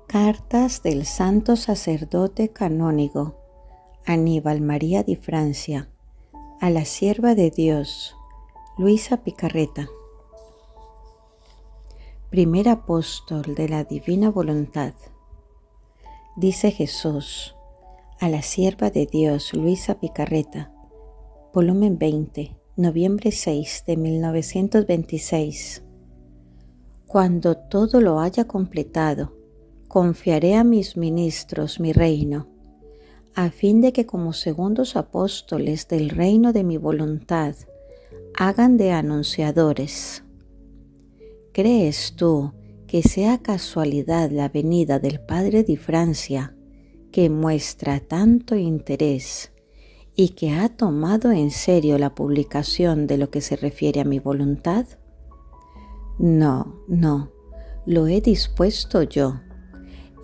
Cartas del Santo Sacerdote Canónigo Aníbal María di Francia a la Sierva de Dios Luisa Picarreta. Primer apóstol de la Divina Voluntad. Dice Jesús a la Sierva de Dios Luisa Picarreta, volumen 20, noviembre 6 de 1926. Cuando todo lo haya completado, confiaré a mis ministros mi reino, a fin de que como segundos apóstoles del reino de mi voluntad, hagan de anunciadores. ¿Crees tú que sea casualidad la venida del Padre di Francia, que muestra tanto interés y que ha tomado en serio la publicación de lo que se refiere a mi voluntad? No, lo he dispuesto yo.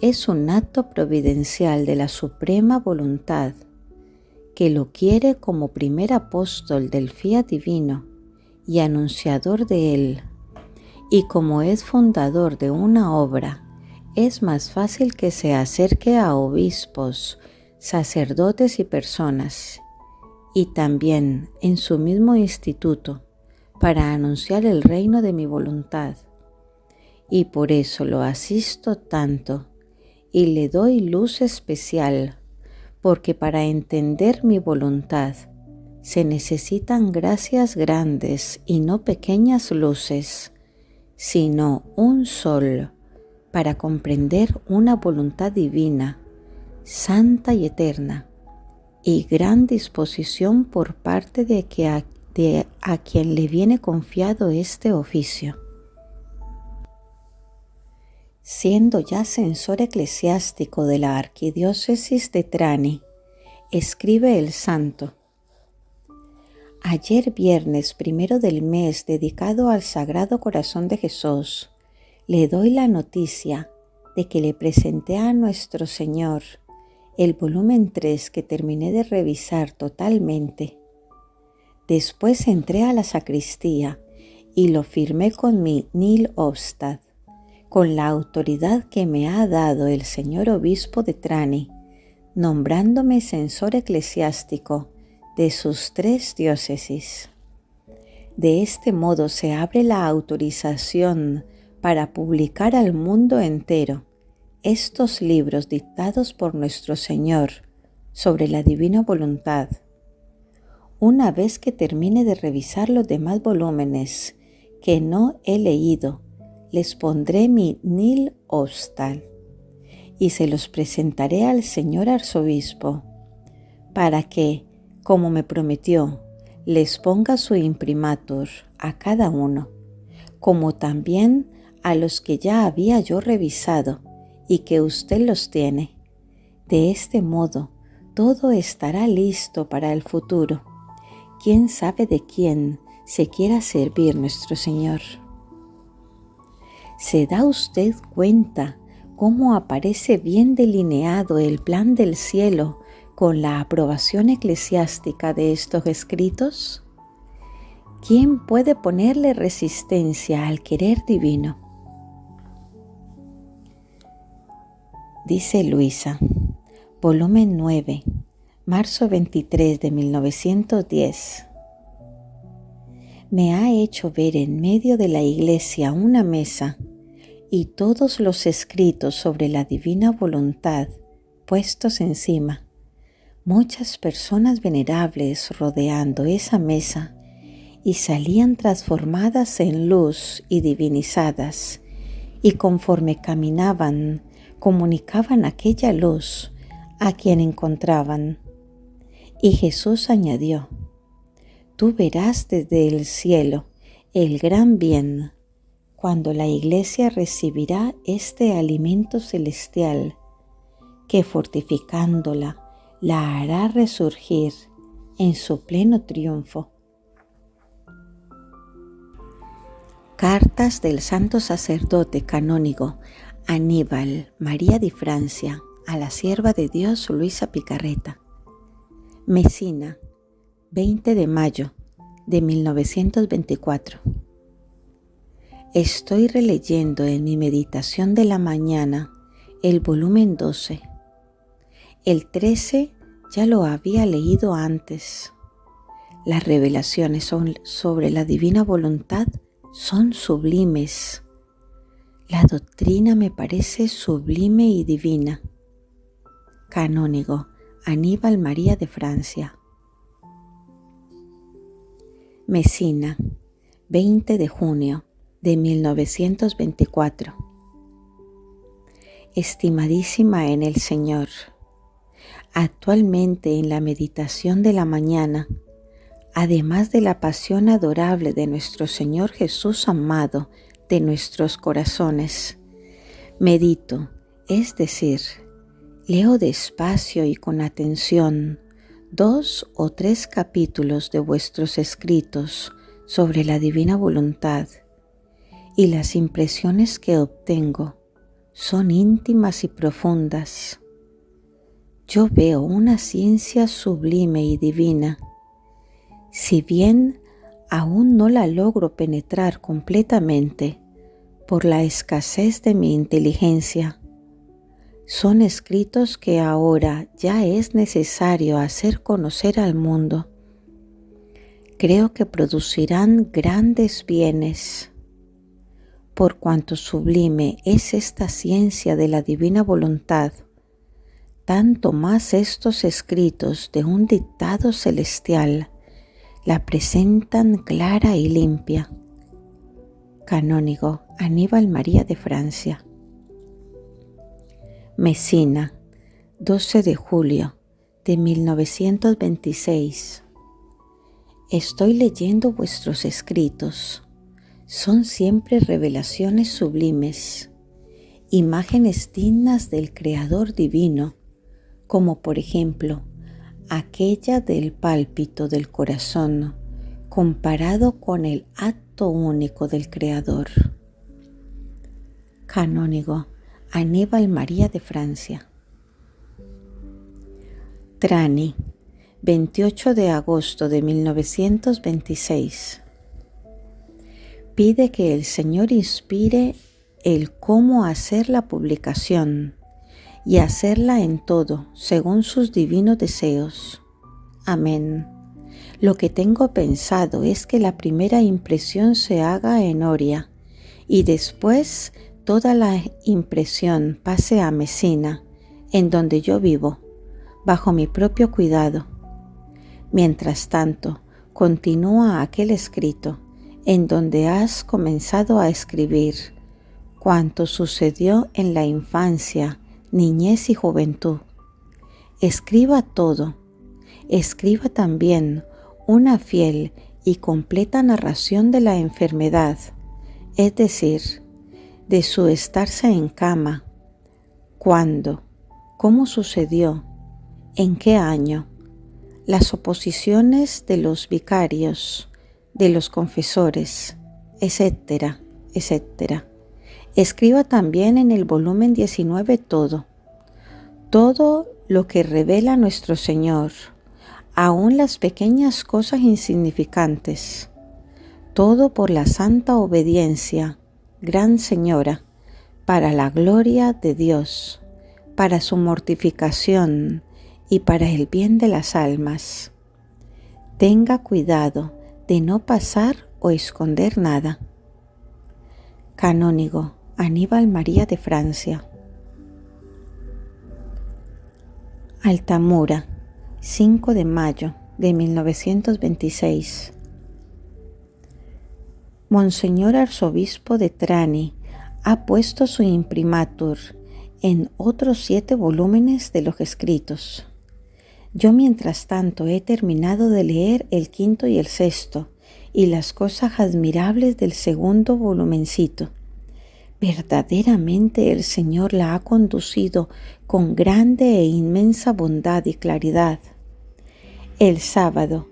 Es un acto providencial de la suprema voluntad, que lo quiere como primer apóstol del fiat divino y anunciador de él, y como es fundador de una obra, es más fácil que se acerque a obispos, sacerdotes y personas, y también en su mismo instituto, para anunciar el reino de mi voluntad. Y por eso lo asisto tanto, y le doy luz especial, porque para entender mi voluntad se necesitan gracias grandes y no pequeñas luces, sino un sol para comprender una voluntad divina, santa y eterna, y gran disposición por parte de a quien le viene confiado este oficio. Siendo ya censor eclesiástico de la arquidiócesis de Trani, escribe el santo: ayer viernes 1 del mes dedicado al Sagrado Corazón de Jesús, le doy la noticia de que le presenté a nuestro Señor el volumen 3 que terminé de revisar totalmente. Después entré a la sacristía y lo firmé con mi nil obstat, con la autoridad que me ha dado el señor obispo de Trani, nombrándome censor eclesiástico de sus 3 diócesis. De este modo se abre la autorización para publicar al mundo entero estos libros dictados por nuestro Señor sobre la divina voluntad. Una vez que termine de revisar los demás volúmenes que no he leído, les pondré mi nil obstat y se los presentaré al señor arzobispo, para que, como me prometió, les ponga su imprimatur a cada uno, como también a los que ya había yo revisado y que usted los tiene. De este modo, todo estará listo para el futuro. ¿Quién sabe de quién se quiera servir nuestro Señor? ¿Se da usted cuenta cómo aparece bien delineado el plan del cielo con la aprobación eclesiástica de estos escritos? ¿Quién puede ponerle resistencia al querer divino? Dice Luisa, volumen 9, marzo 23 de 1910. Me ha hecho ver en medio de la iglesia una mesa y todos los escritos sobre la divina voluntad puestos encima, muchas personas venerables rodeando esa mesa, y salían transformadas en luz y divinizadas, y conforme caminaban, comunicaban aquella luz a quien encontraban. Y Jesús añadió: tú verás desde el cielo el gran bien, cuando la Iglesia recibirá este alimento celestial, que fortificándola, la hará resurgir en su pleno triunfo. Cartas del Santo Sacerdote Canónigo Aníbal María di Francia a la Sierva de Dios Luisa Picarreta. Mesina, 20 de mayo de 1924. Estoy releyendo en mi meditación de la mañana el volumen 12. El 13 ya lo había leído antes. Las revelaciones sobre la divina voluntad son sublimes. La doctrina me parece sublime y divina. Canónigo Aníbal María de Francia. Mesina, 20 de junio de 1924. Estimadísima en el Señor, actualmente en la meditación de la mañana, además de la pasión adorable de nuestro Señor Jesús amado de nuestros corazones, medito, es decir, leo despacio y con atención 2 o 3 capítulos de vuestros escritos sobre la divina voluntad, y las impresiones que obtengo son íntimas y profundas. Yo veo una ciencia sublime y divina. Si bien aún no la logro penetrar completamente por la escasez de mi inteligencia, son escritos que ahora ya es necesario hacer conocer al mundo. Creo que producirán grandes bienes. Por cuanto sublime es esta ciencia de la divina voluntad, tanto más estos escritos de un dictado celestial la presentan clara y limpia. Canónigo Aníbal María de Francia. Mesina, 12 de julio de 1926. Estoy leyendo vuestros escritos. Son siempre revelaciones sublimes, imágenes dignas del Creador divino, como por ejemplo aquella del pálpito del corazón comparado con el acto único del Creador. Canónigo Aníbal María de Francia. Trani, 28 de agosto de 1926. Pide que el Señor inspire el cómo hacer la publicación y hacerla en todo según sus divinos deseos. Amén. Lo que tengo pensado es que la primera impresión se haga en Oria y después toda la impresión pase a Mesina, en donde yo vivo, bajo mi propio cuidado. Mientras tanto, continúa aquel escrito en donde has comenzado a escribir cuanto sucedió en la infancia, niñez y juventud. Escriba todo. Escriba también una fiel y completa narración de la enfermedad, es decir, de su estarse en cama, cuándo, cómo sucedió, en qué año, las oposiciones de los vicarios, de los confesores, etcétera, etcétera. Escriba también en el volumen 19 todo lo que revela nuestro Señor, aun las pequeñas cosas insignificantes, todo por la santa obediencia, Gran Señora, para la gloria de Dios, para su mortificación y para el bien de las almas. Tenga cuidado de no pasar o esconder nada. Canónigo Aníbal María de Francia. Altamura, 5 de mayo de 1926. Monseñor Arzobispo de Trani ha puesto su imprimatur en otros 7 volúmenes de los escritos. Yo mientras tanto he terminado de leer el 5º y el 6º y las cosas admirables del 2º volumencito. Verdaderamente el Señor la ha conducido con grande e inmensa bondad y claridad. El sábado,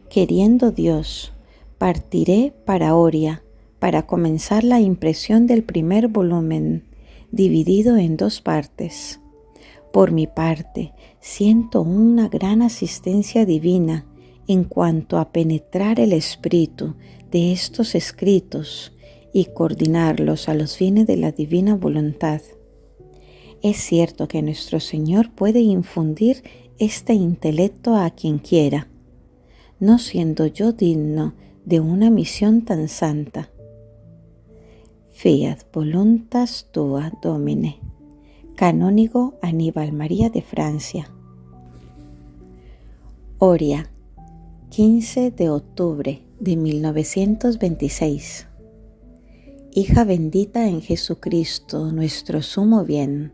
queriendo Dios, partiré para Oria para comenzar la impresión del primer volumen, dividido en 2 partes. Por mi parte, siento una gran asistencia divina en cuanto a penetrar el espíritu de estos escritos y coordinarlos a los fines de la divina voluntad. Es cierto que nuestro Señor puede infundir este intelecto a quien quiera, no siendo yo digno de una misión tan santa. Fiat voluntas tua, Domine. Canónigo Aníbal María de Francia. Oria, 15 de octubre de 1926. Hija bendita en Jesucristo, nuestro sumo bien,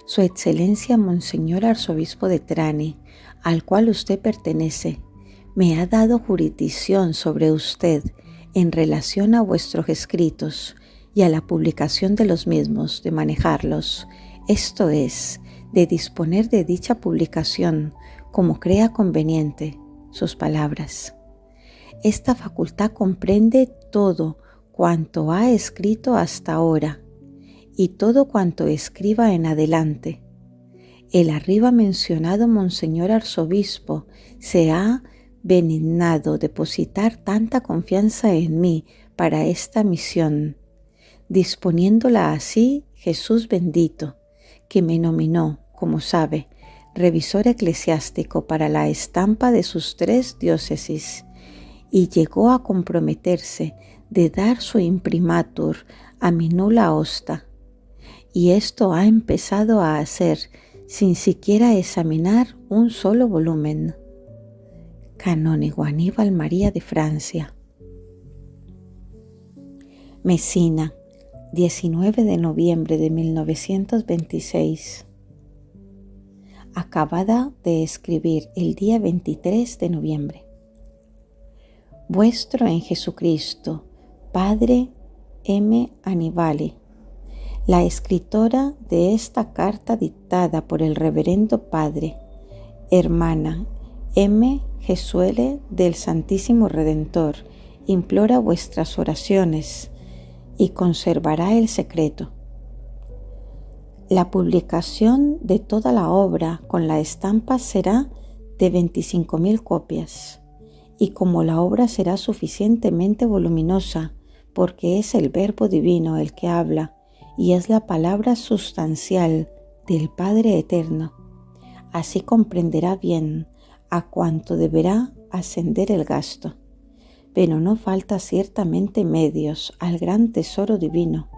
Su Excelencia Monseñor Arzobispo de Trani, al cual usted pertenece, me ha dado jurisdicción sobre usted en relación a vuestros escritos y a la publicación de los mismos, de manejarlos, esto es, de disponer de dicha publicación como crea conveniente, sus palabras. Esta facultad comprende todo cuanto ha escrito hasta ahora y todo cuanto escriba en adelante. El arriba mencionado Monseñor Arzobispo se ha benignado depositar tanta confianza en mí para esta misión, disponiéndola así Jesús bendito, que me nominó, como sabe, revisor eclesiástico para la estampa de sus 3 diócesis, y llegó a comprometerse de dar su imprimatur a mi nula hosta, y esto ha empezado a hacer sin siquiera examinar un solo volumen. Canónigo Aníbal María de Francia. Mesina, 19 de noviembre de 1926. Acabada de escribir el día 23 de noviembre. Vuestro en Jesucristo, Padre M. Aníbale, la escritora de esta carta dictada por el Reverendo Padre, hermana M. Gesuele del Santísimo Redentor, implora vuestras oraciones y conservará el secreto. La publicación de toda la obra con la estampa será de 25.000 copias, y como la obra será suficientemente voluminosa, porque es el Verbo Divino el que habla, y es la palabra sustancial del Padre Eterno, así comprenderá bien a cuánto deberá ascender el gasto. Pero no falta ciertamente medios al gran tesoro divino,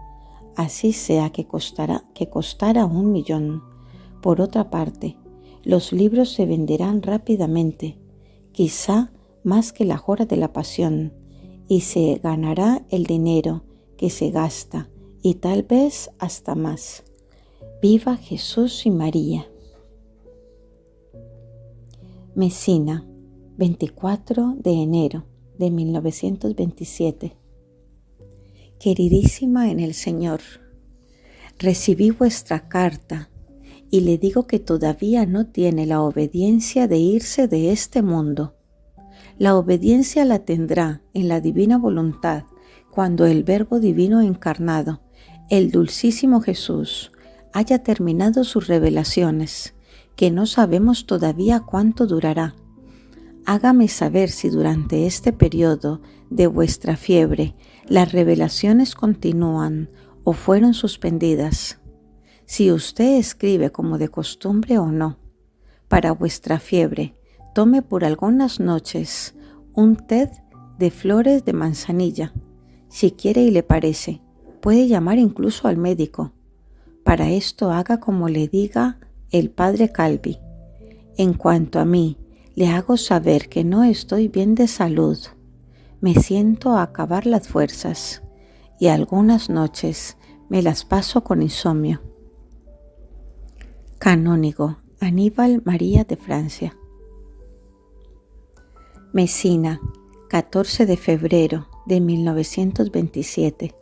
así sea que costara 1.000.000. Por otra parte, los libros se venderán rápidamente, quizá más que la hora de la pasión, y se ganará el dinero que se gasta, y tal vez hasta más. Viva Jesús y María. Mesina, 24 de enero de 1927. Queridísima en el Señor, recibí vuestra carta y le digo que todavía no tiene la obediencia de irse de este mundo. La obediencia la tendrá en la divina voluntad cuando el Verbo Divino encarnado, el dulcísimo Jesús, haya terminado sus revelaciones, que no sabemos todavía cuánto durará. Hágame saber si durante este periodo de vuestra fiebre las revelaciones continúan o fueron suspendidas. Si usted escribe como de costumbre o no. Para vuestra fiebre, tome por algunas noches un té de flores de manzanilla. Si quiere y le parece, puede llamar incluso al médico. Para esto haga como le diga el padre Calvi. En cuanto a mí, le hago saber que no estoy bien de salud. Me siento a acabar las fuerzas y algunas noches me las paso con insomnio. Canónigo Aníbal María de Francia. Mesina, 14 de febrero de 1927.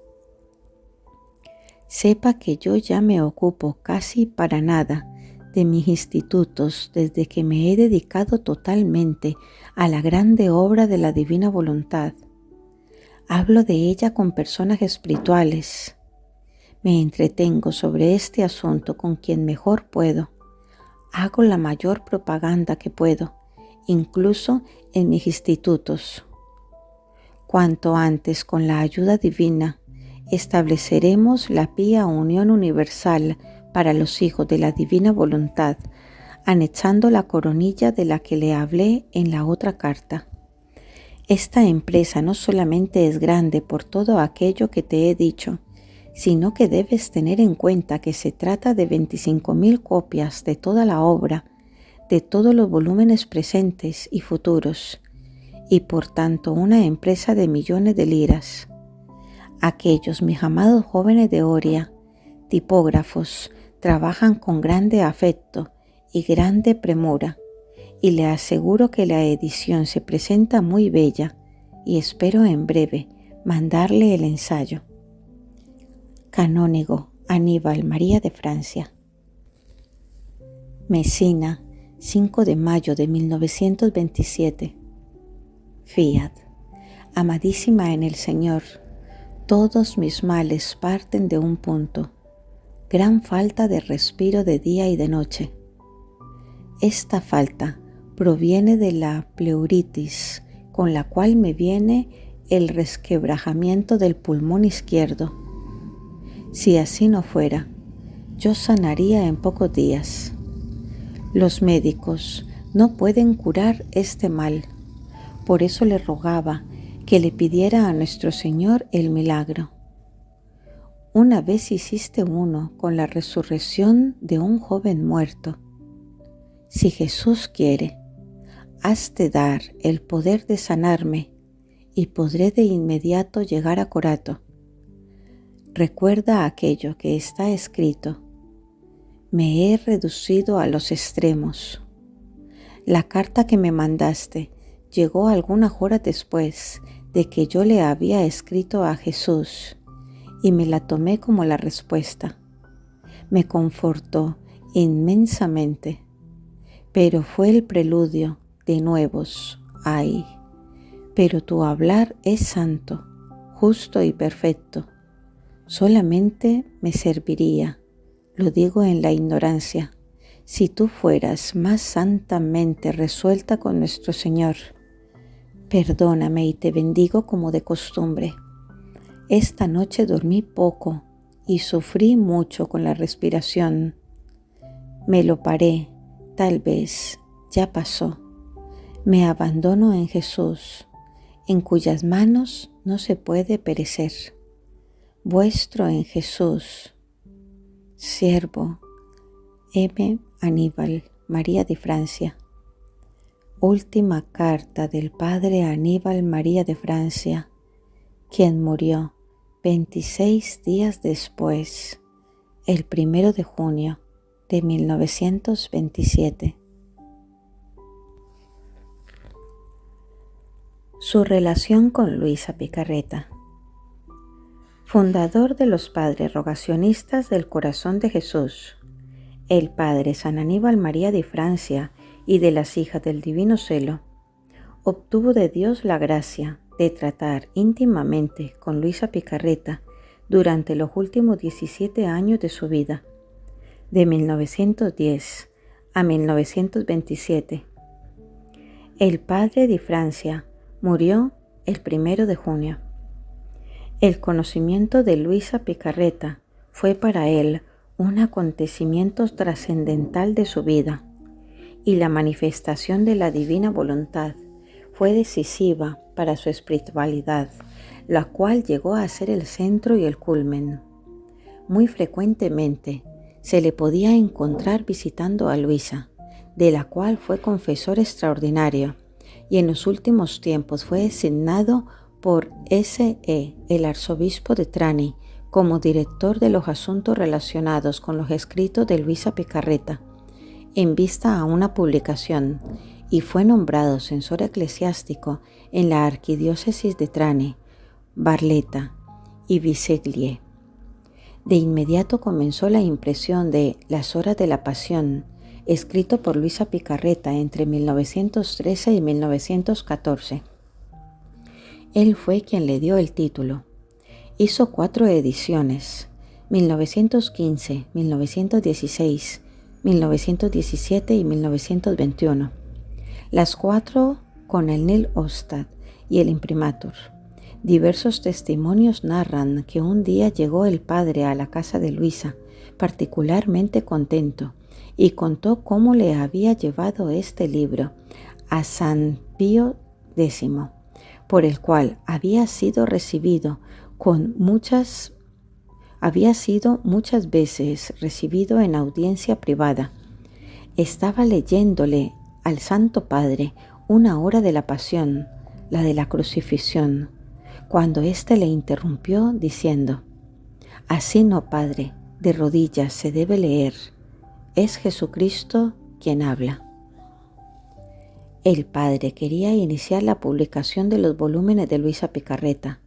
Sepa que yo ya me ocupo casi para nada de mis institutos desde que me he dedicado totalmente a la grande obra de la divina voluntad. Hablo de ella con personas espirituales. Me entretengo sobre este asunto con quien mejor puedo. Hago la mayor propaganda que puedo, incluso en mis institutos. Cuanto antes, con la ayuda divina, estableceremos la pía unión universal para los hijos de la divina voluntad, anexando la coronilla de la que le hablé en la otra carta. Esta empresa no solamente es grande por todo aquello que te he dicho, sino que debes tener en cuenta que se trata de 25.000 copias de toda la obra, de todos los volúmenes presentes y futuros, y por tanto una empresa de millones de liras. Aquellos mis amados jóvenes de Oria, tipógrafos, trabajan con grande afecto y grande premura, y le aseguro que la edición se presenta muy bella y espero en breve mandarle el ensayo. Canónigo Aníbal María de Francia. Mesina, 5 de mayo de 1927. Fiat. Amadísima en el Señor, todos mis males parten de un punto, gran falta de respiro de día y de noche. Esta falta proviene de la pleuritis, con la cual me viene el resquebrajamiento del pulmón izquierdo. Si así no fuera, yo sanaría en pocos días. Los médicos no pueden curar este mal, por eso le rogaba que le pidiera a nuestro Señor el milagro. Una vez hiciste uno con la resurrección de un joven muerto. Si Jesús quiere, hazte dar el poder de sanarme y podré de inmediato llegar a Corato. Recuerda aquello que está escrito. Me he reducido a los extremos. La carta que me mandaste llegó algunas horas después de que yo le había escrito a Jesús y me la tomé como la respuesta. Me confortó inmensamente, pero fue el preludio de nuevos. Ay, pero tu hablar es santo, justo y perfecto. Solamente me serviría, lo digo en la ignorancia, si tú fueras más santamente resuelta con nuestro Señor. Perdóname y te bendigo como de costumbre. Esta noche dormí poco y sufrí mucho con la respiración. Me lo paré, tal vez, ya pasó. Me abandono en Jesús, en cuyas manos no se puede perecer. Vuestro en Jesús, siervo M. Aníbal María de Francia. Última carta del padre Aníbal María de Francia, quien murió 26 días después, el 1 de junio de 1927. Su relación con Luisa Picarreta. Fundador de los Padres Rogacionistas del Corazón de Jesús, el Padre San Aníbal María de Francia y de las Hijas del Divino Celo, obtuvo de Dios la gracia de tratar íntimamente con Luisa Picarreta durante los últimos 17 años de su vida, de 1910 a 1927. El Padre de Francia murió el 1 de junio. El conocimiento de Luisa Picarreta fue para él un acontecimiento trascendental de su vida, y la manifestación de la divina voluntad fue decisiva para su espiritualidad, la cual llegó a ser el centro y el culmen. Muy frecuentemente se le podía encontrar visitando a Luisa, de la cual fue confesor extraordinario, y en los últimos tiempos fue designado por S.E., el arzobispo de Trani, como director de los asuntos relacionados con los escritos de Luisa Picarreta, en vista a una publicación, y fue nombrado censor eclesiástico en la arquidiócesis de Trani, Barletta y Bisceglie. De inmediato comenzó la impresión de Las Horas de la Pasión, escrito por Luisa Picarreta entre 1913 y 1914. Él fue quien le dio el título. Hizo 4 ediciones, 1915, 1916, 1917 y 1921. Las 4 con el Nil Ostad y el imprimatur. Diversos testimonios narran que un día llegó el padre a la casa de Luisa particularmente contento y contó cómo le había llevado este libro a San Pío X, por el cual había sido muchas veces recibido en audiencia privada. Estaba leyéndole al Santo Padre una hora de la pasión, la de la crucifixión, cuando éste le interrumpió diciendo: «Así no, Padre, de rodillas se debe leer. Es Jesucristo quien habla». El padre quería iniciar la publicación de los volúmenes de Luisa Picarreta,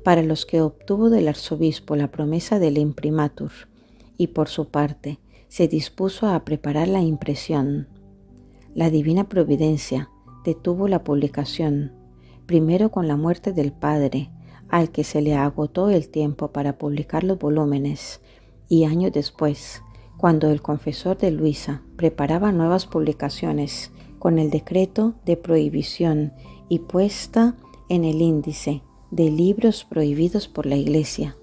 para los que obtuvo del arzobispo la promesa del imprimatur, y por su parte se dispuso a preparar la impresión. La divina providencia detuvo la publicación, primero con la muerte del padre, al que se le agotó el tiempo para publicar los volúmenes, y años después, cuando el confesor de Luisa preparaba nuevas publicaciones con el decreto de prohibición y puesta en el índice de libros prohibidos por la Iglesia,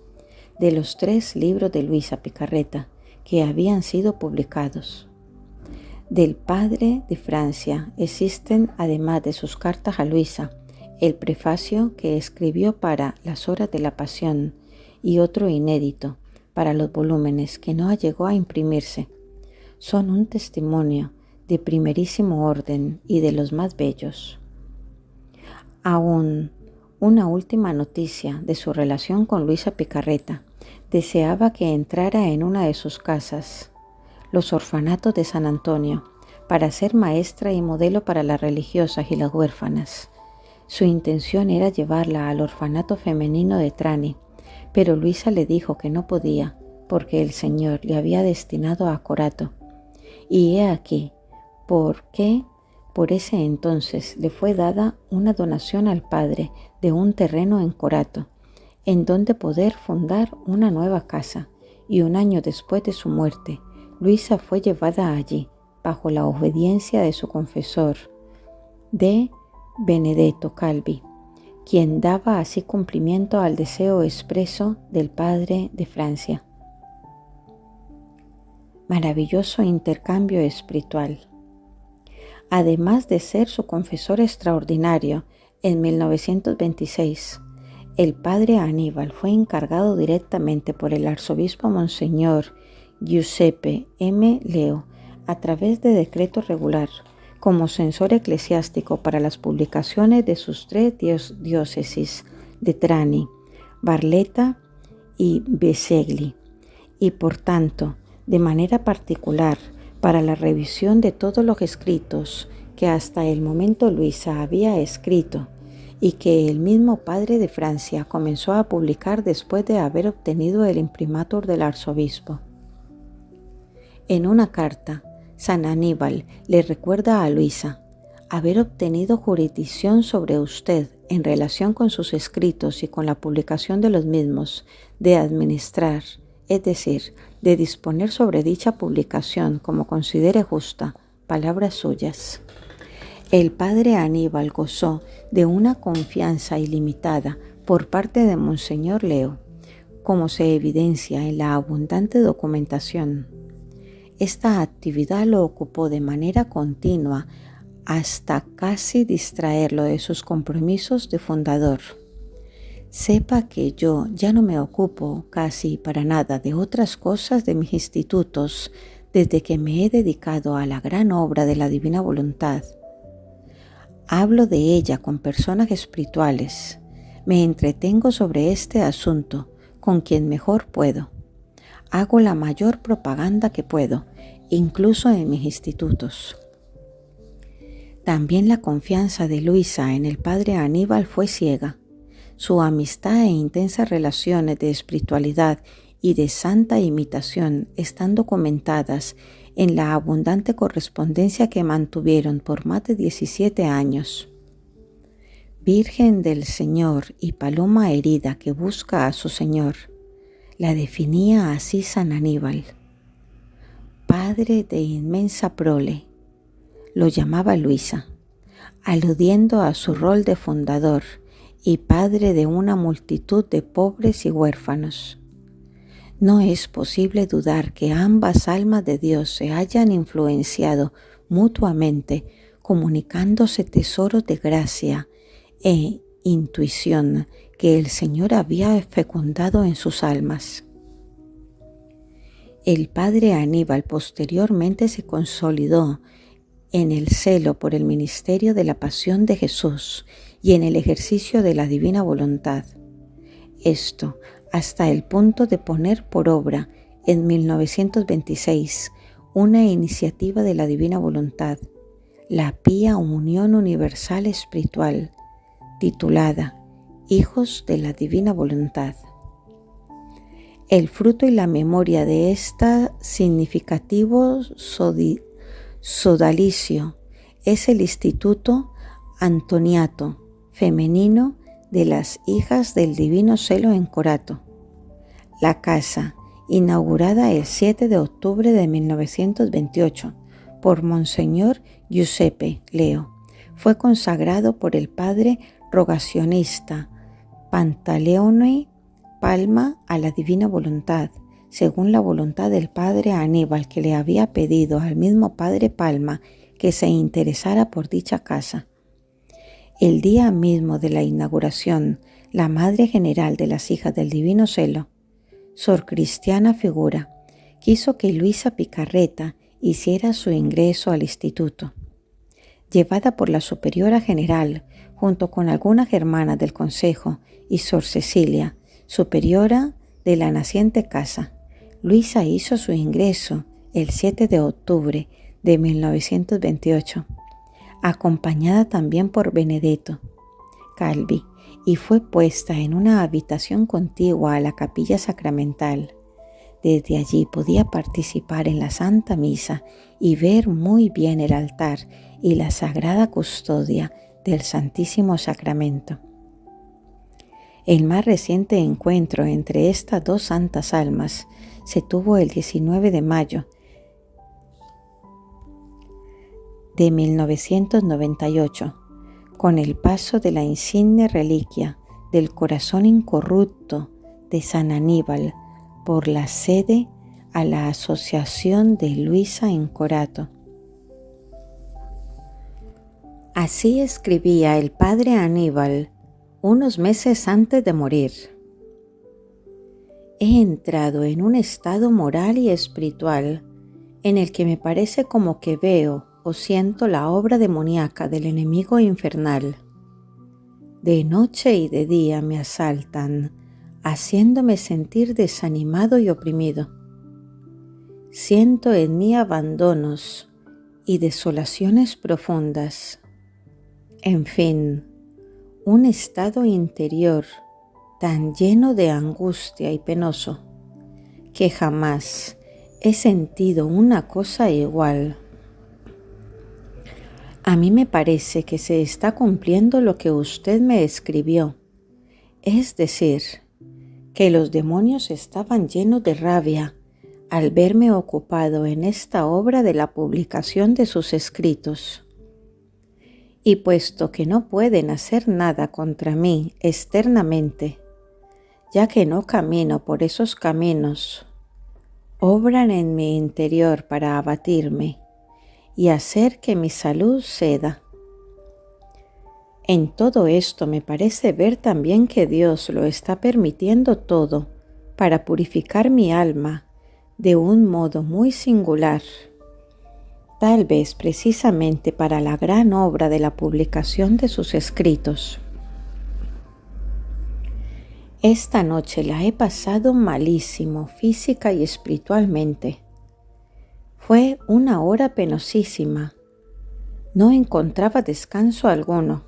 de los 3 libros de Luisa Picarreta que habían sido publicados. Del padre de Francia existen, además de sus cartas a Luisa, el prefacio que escribió para las horas de la Pasión y otro inédito para los volúmenes que no llegó a imprimirse. Son un testimonio de primerísimo orden y de los más bellos. Aún una última noticia de su relación con Luisa Picarreta. Deseaba que entrara en una de sus casas, los orfanatos de San Antonio, para ser maestra y modelo para las religiosas y las huérfanas. Su intención era llevarla al orfanato femenino de Trani, pero Luisa le dijo que no podía, porque el Señor le había destinado a Corato. Y he aquí por qué por ese entonces le fue dada una donación al padre de un terreno en Corato, en donde poder fundar una nueva casa, y 1 año después de su muerte, Luisa fue llevada allí, bajo la obediencia de su confesor, de Benedetto Calvi, quien daba así cumplimiento al deseo expreso del padre de Francia. Maravilloso intercambio espiritual. Además de ser su confesor extraordinario, en 1926, el padre Aníbal fue encargado directamente por el arzobispo Monseñor Giuseppe M. Leo, a través de decreto regular, como censor eclesiástico para las publicaciones de sus 3 diócesis de Trani, Barletta y Bisceglie, y por tanto, de manera particular, para la revisión de todos los escritos que hasta el momento Luisa había escrito y que el mismo padre de Francia comenzó a publicar después de haber obtenido el imprimatur del arzobispo. En una carta, San Aníbal le recuerda a Luisa haber obtenido jurisdicción sobre usted en relación con sus escritos y con la publicación de los mismos, de administrar, es decir, de disponer sobre dicha publicación como considere justa, palabras suyas. El padre Aníbal gozó de una confianza ilimitada por parte de Monseñor Leo, como se evidencia en la abundante documentación. Esta actividad lo ocupó de manera continua hasta casi distraerlo de sus compromisos de fundador. Sepa que yo ya no me ocupo casi para nada de otras cosas de mis institutos desde que me he dedicado a la gran obra de la divina voluntad. Hablo de ella con personas espirituales, me entretengo sobre este asunto con quien mejor puedo. Hago la mayor propaganda que puedo, incluso en mis institutos. También la confianza de Luisa en el padre Aníbal fue ciega. Su amistad e intensas relaciones de espiritualidad y de santa imitación están documentadas en la abundante correspondencia que mantuvieron por más de 17 años. Virgen del Señor y paloma herida que busca a su Señor, la definía así San Aníbal. Padre de inmensa prole, lo llamaba Luisa, aludiendo a su rol de fundador y padre de una multitud de pobres y huérfanos. No es posible dudar que ambas almas de Dios se hayan influenciado mutuamente, comunicándose tesoros de gracia e intuición que el Señor había fecundado en sus almas. El padre Aníbal posteriormente se consolidó en el celo por el ministerio de la pasión de Jesús y en el ejercicio de la divina voluntad. Esto hasta el punto de poner por obra en 1926 una iniciativa de la divina voluntad, la Pía Unión Universal Espiritual, titulada Hijos de la Divina Voluntad. El fruto y la memoria de este significativo sodalicio es el Instituto Antoniato Femenino de las Hijas del Divino Celo en Corato. La casa, inaugurada el 7 de octubre de 1928 por Monseñor Giuseppe Leo, fue consagrado por el padre rogacionista Pantaleone Palma a la divina voluntad, según la voluntad del padre Aníbal, que le había pedido al mismo padre Palma que se interesara por dicha casa. El día mismo de la inauguración, la Madre General de las Hijas del Divino Celo, Sor Cristiana Figura, quiso que Luisa Picarreta hiciera su ingreso al instituto. Llevada por la Superiora General, junto con algunas hermanas del Consejo y Sor Cecilia, superiora de la naciente casa, Luisa hizo su ingreso el 7 de octubre de 1928, acompañada también por Benedetto Calvi, y fue puesta en una habitación contigua a la capilla sacramental. Desde allí podía participar en la Santa Misa y ver muy bien el altar y la sagrada custodia del Santísimo Sacramento. El más reciente encuentro entre estas dos santas almas se tuvo el 19 de mayo de 1998, con el paso de la insigne reliquia del corazón incorrupto de San Aníbal por la sede a la Asociación de Luisa en Corato. Así escribía el padre Aníbal unos meses antes de morir. He entrado en un estado moral y espiritual en el que me parece como que veo o siento la obra demoníaca del enemigo infernal. De noche y de día me asaltan, haciéndome sentir desanimado y oprimido. Siento en mí abandonos y desolaciones profundas. En fin, un estado interior tan lleno de angustia y penoso que jamás he sentido una cosa igual. A mí me parece que se está cumpliendo lo que usted me escribió, es decir, que los demonios estaban llenos de rabia al verme ocupado en esta obra de la publicación de sus escritos. Y puesto que no pueden hacer nada contra mí externamente, ya que no camino por esos caminos, obran en mi interior para abatirme y hacer que mi salud ceda. En todo esto me parece ver también que Dios lo está permitiendo todo para purificar mi alma de un modo muy singular, tal vez precisamente para la gran obra de la publicación de sus escritos. Esta noche la he pasado malísimo física y espiritualmente. Fue una hora penosísima. No encontraba descanso alguno.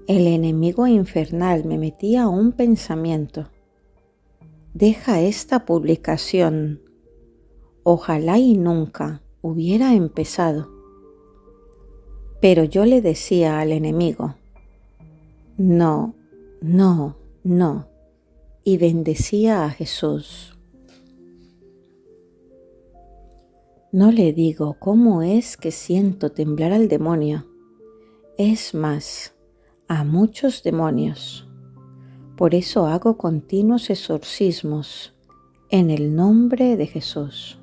El enemigo infernal me metía un pensamiento. Deja esta publicación. Ojalá y nunca hubiera empezado. Pero yo le decía al enemigo, no, no, no, y bendecía a Jesús. No le digo cómo es que siento temblar al demonio, es más, a muchos demonios. Por eso hago continuos exorcismos en el nombre de Jesús.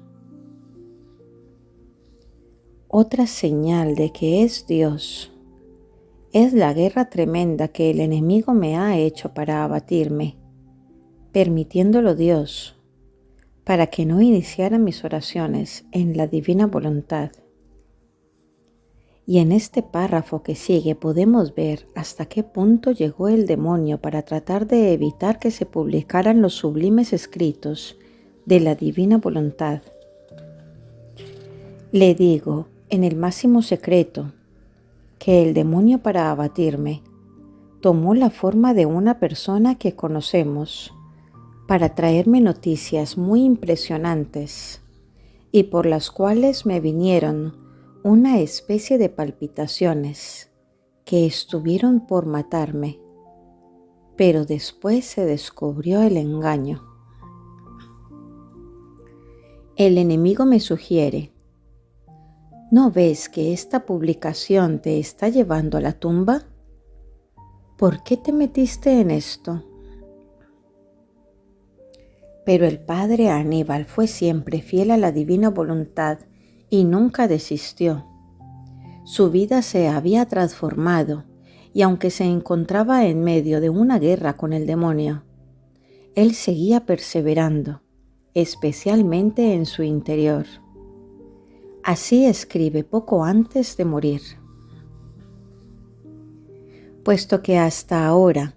Otra señal de que es Dios es la guerra tremenda que el enemigo me ha hecho para abatirme, permitiéndolo Dios, para que no iniciara mis oraciones en la divina voluntad. Y en este párrafo que sigue podemos ver hasta qué punto llegó el demonio para tratar de evitar que se publicaran los sublimes escritos de la divina voluntad. Le digo, en el máximo secreto, que el demonio para abatirme tomó la forma de una persona que conocemos para traerme noticias muy impresionantes y por las cuales me vinieron una especie de palpitaciones que estuvieron por matarme, pero después se descubrió el engaño. El enemigo me sugiere: ¿no ves que esta publicación te está llevando a la tumba? ¿Por qué te metiste en esto? Pero el padre Aníbal fue siempre fiel a la divina voluntad y nunca desistió. Su vida se había transformado y aunque se encontraba en medio de una guerra con el demonio, él seguía perseverando, especialmente en su interior. Así escribe poco antes de morir: puesto que hasta ahora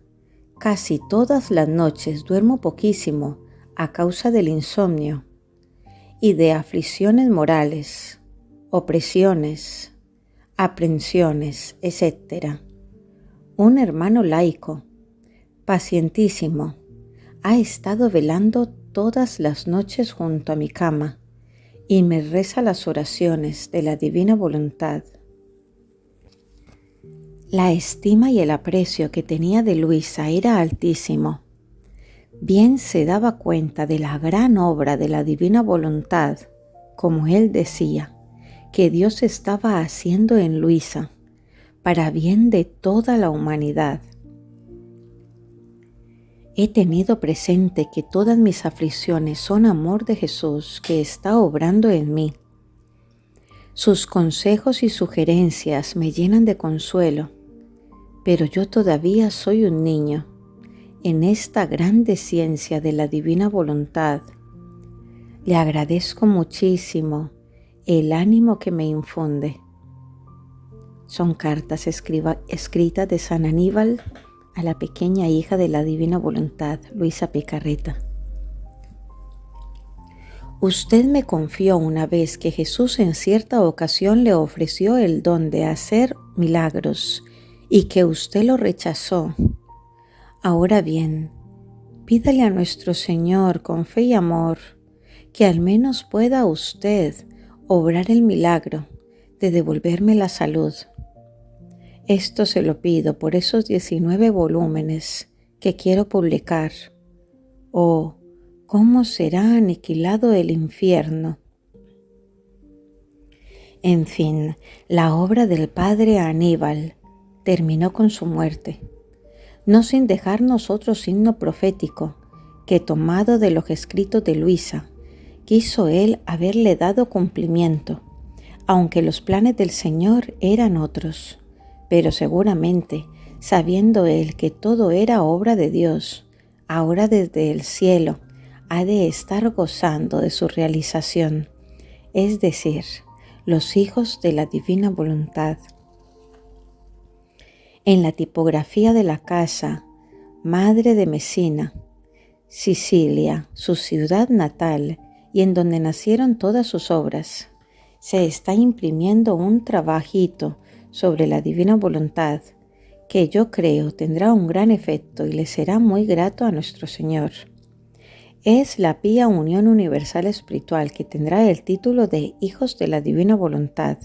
casi todas las noches duermo poquísimo a causa del insomnio y de aflicciones morales, opresiones, aprensiones, etc. Un hermano laico, pacientísimo, ha estado velando todas las noches junto a mi cama y me reza las oraciones de la divina voluntad. La estima y el aprecio que tenía de Luisa era altísimo. Bien se daba cuenta de la gran obra de la divina voluntad, como él decía, que Dios estaba haciendo en Luisa, para bien de toda la humanidad. He tenido presente que todas mis aflicciones son amor de Jesús que está obrando en mí. Sus consejos y sugerencias me llenan de consuelo, pero yo todavía soy un niño en esta grande ciencia de la divina voluntad. Le agradezco muchísimo el ánimo que me infunde. Son cartas escritas de San Aníbal a la pequeña hija de la divina voluntad, Luisa Picarreta. Usted me confió una vez que Jesús en cierta ocasión le ofreció el don de hacer milagros y que usted lo rechazó. Ahora bien, pídale a nuestro Señor con fe y amor que al menos pueda usted obrar el milagro de devolverme la salud. Esto se lo pido por esos 19 volúmenes que quiero publicar. Oh, ¿cómo será aniquilado el infierno? En fin, la obra del padre Aníbal terminó con su muerte, no sin dejarnos otro signo profético que, tomado de los escritos de Luisa, quiso él haberle dado cumplimiento, aunque los planes del Señor eran otros, pero seguramente, sabiendo él que todo era obra de Dios, ahora desde el cielo ha de estar gozando de su realización, es decir, los hijos de la divina voluntad. En la tipografía de la casa Madre de Messina, Sicilia, su ciudad natal y en donde nacieron todas sus obras, se está imprimiendo un trabajito sobre la divina voluntad que yo creo tendrá un gran efecto y le será muy grato a nuestro Señor. Es la Pía Unión Universal Espiritual, que tendrá el título de Hijos de la Divina Voluntad.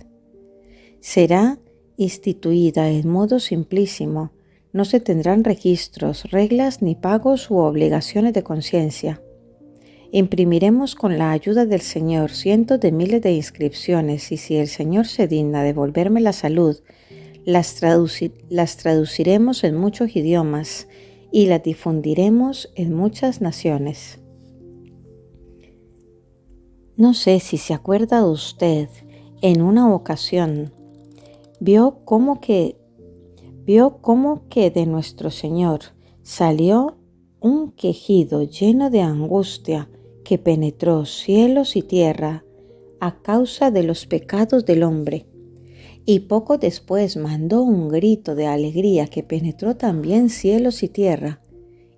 Será instituida en modo simplísimo, no se tendrán registros, reglas ni pagos u obligaciones de conciencia. Imprimiremos con la ayuda del Señor cientos de miles de inscripciones y si el Señor se digna devolverme la salud, las traduciremos en muchos idiomas y las difundiremos en muchas naciones. No sé si se acuerda usted, en una ocasión vio cómo que de nuestro Señor salió un quejido lleno de angustia que penetró cielos y tierra a causa de los pecados del hombre. Y poco después mandó un grito de alegría que penetró también cielos y tierra.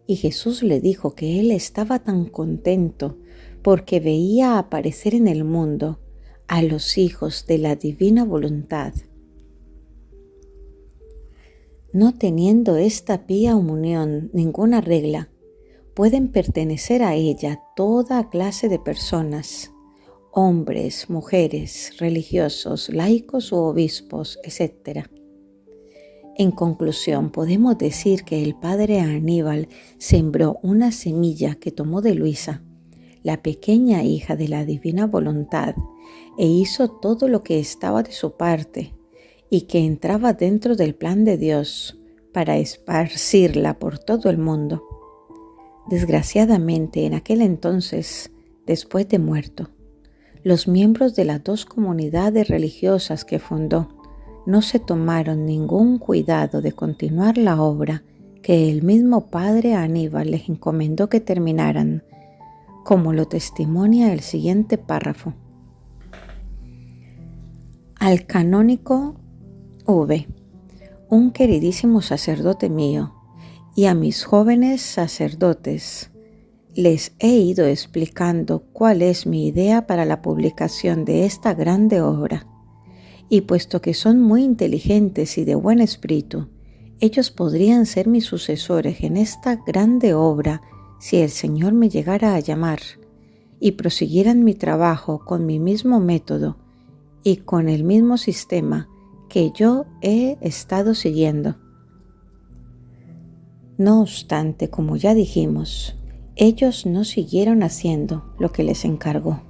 Y Jesús le dijo que él estaba tan contento porque veía aparecer en el mundo a los hijos de la divina voluntad. No teniendo esta pía unión ninguna regla, pueden pertenecer a ella toda clase de personas, hombres, mujeres, religiosos, laicos u obispos, etc. En conclusión, podemos decir que el padre Aníbal sembró una semilla que tomó de Luisa, la pequeña hija de la divina voluntad, e hizo todo lo que estaba de su parte y que entraba dentro del plan de Dios para esparcirla por todo el mundo. Desgraciadamente, en aquel entonces, después de muerto, los miembros de las dos comunidades religiosas que fundó no se tomaron ningún cuidado de continuar la obra que el mismo padre Aníbal les encomendó que terminaran, como lo testimonia el siguiente párrafo. Al canónigo V, un queridísimo sacerdote mío, y a mis jóvenes sacerdotes, les he ido explicando cuál es mi idea para la publicación de esta grande obra. Y puesto que son muy inteligentes y de buen espíritu, ellos podrían ser mis sucesores en esta grande obra si el Señor me llegara a llamar, y prosiguieran mi trabajo con mi mismo método y con el mismo sistema que yo he estado siguiendo. No obstante, como ya dijimos, ellos no siguieron haciendo lo que les encargó.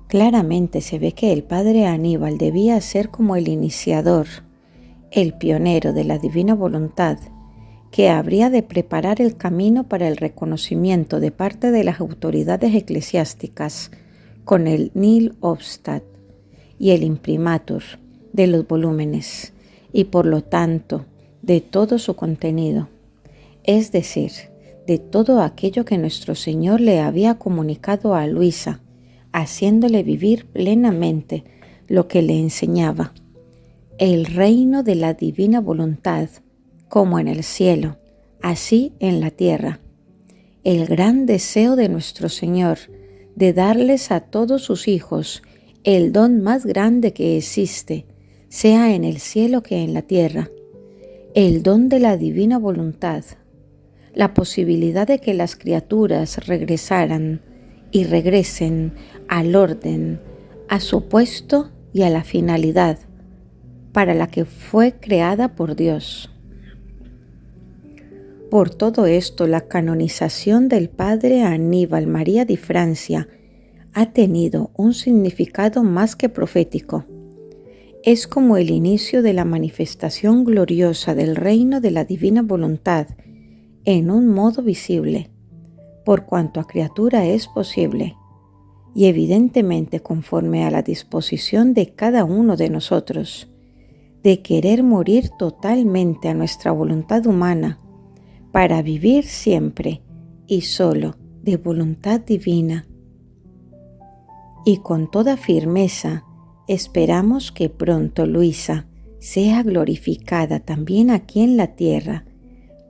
Claramente se ve que el padre Aníbal debía ser como el iniciador, el pionero de la divina voluntad, que habría de preparar el camino para el reconocimiento de parte de las autoridades eclesiásticas con el nil obstat y el imprimatur de los volúmenes y por lo tanto de todo su contenido, es decir, de todo aquello que nuestro Señor le había comunicado a Luisa, haciéndole vivir plenamente lo que le enseñaba, el reino de la divina voluntad, como en el cielo, así en la tierra, el gran deseo de nuestro Señor de darles a todos sus hijos el don más grande que existe, sea en el cielo que en la tierra, el don de la divina voluntad, la posibilidad de que las criaturas regresaran y regresen al orden, a su puesto y a la finalidad para la que fue creada por Dios. Por todo esto, la canonización del padre Aníbal María di Francia ha tenido un significado más que profético. Es como el inicio de la manifestación gloriosa del reino de la divina voluntad en un modo visible, por cuanto a criatura es posible, y evidentemente conforme a la disposición de cada uno de nosotros, de querer morir totalmente a nuestra voluntad humana, para vivir siempre y solo de voluntad divina. Y con toda firmeza esperamos que pronto Luisa sea glorificada también aquí en la tierra,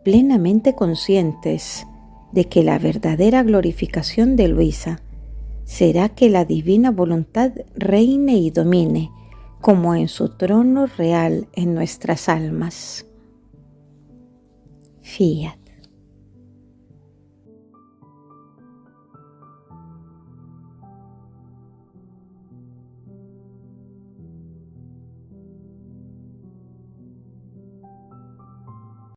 plenamente conscientes de que la verdadera glorificación de Luisa será que la divina voluntad reine y domine como en su trono real en nuestras almas. Fiat.